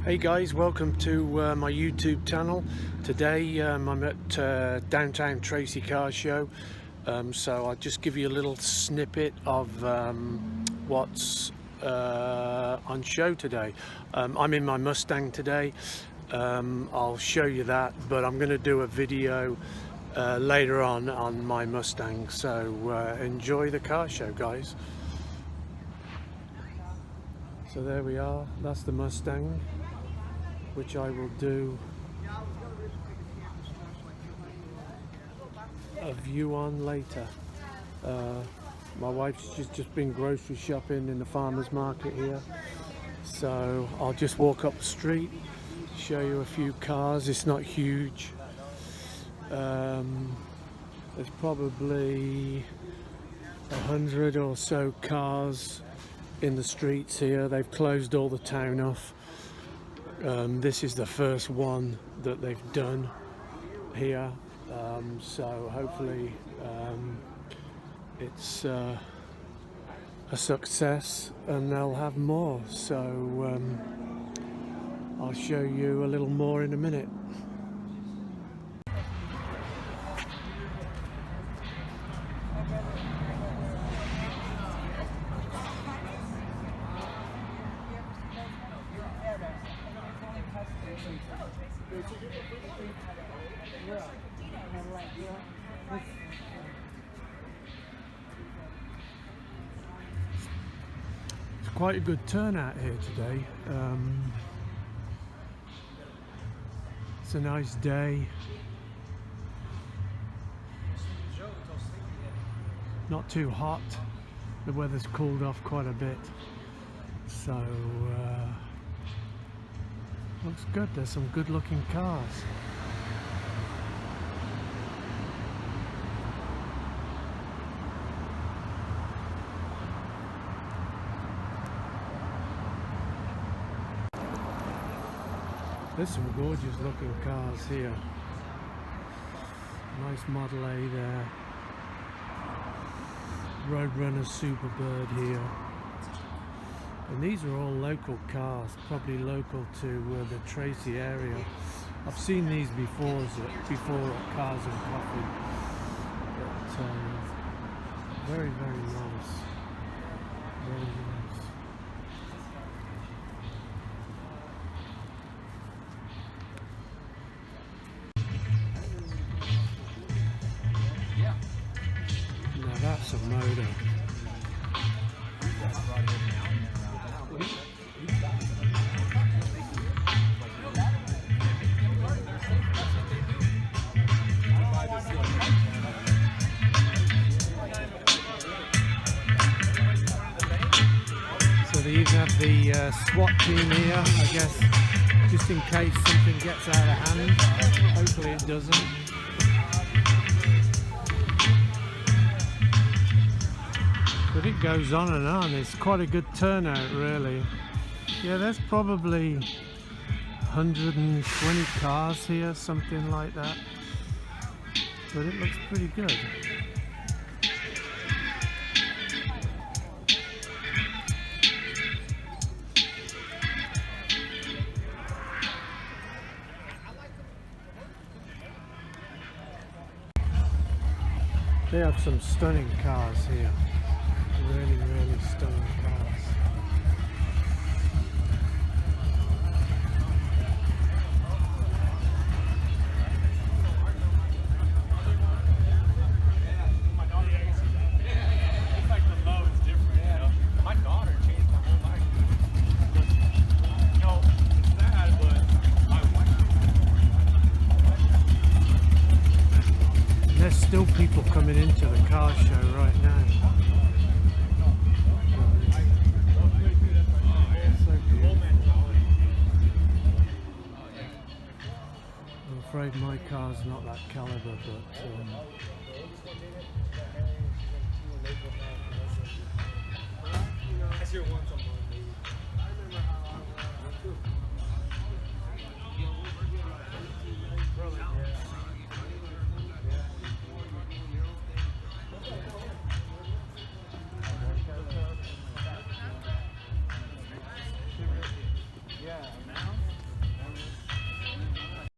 Hey guys, welcome to my YouTube channel. Today I'm at downtown Tracy Car Show, so I'll just give you a little snippet of what's on show today. I'm in my Mustang today. I'll show you that, but I'm going to do a video later on my Mustang, so enjoy the car show, guys. So there we are, that's the Mustang, which I will do a view on later. My wife's just been grocery shopping in the farmer's market here, so I'll just walk up the street, show you a few cars. It's not huge. There's probably 100 or so cars in the streets here. They've closed all the town off. This is the first one that they've done here, so hopefully it's a success and they'll have more, so I'll show you a little more in a minute. It's quite a good turnout here today. It's a nice day. Not too hot. The weather's cooled off quite a bit. So looks good. There's some good looking cars. There's some gorgeous looking cars here. Nice Model A there. Roadrunner Superbird here. And these are all local cars, probably local to the Tracy area. I've seen these before at Cars and Coffee. But, very, very nice. Very nice. Now that's a motor. So they even have the SWAT team here, I guess, just in case something gets out of hand. Hopefully it doesn't. But it goes on and on. It's quite a good turnout, really. Yeah, there's probably 120 cars here, something like that. But it looks pretty good. They have some stunning cars here. Really, really stunning cars. There's still people coming into the car show right now. I'm afraid my car's not that caliber, but That's your one.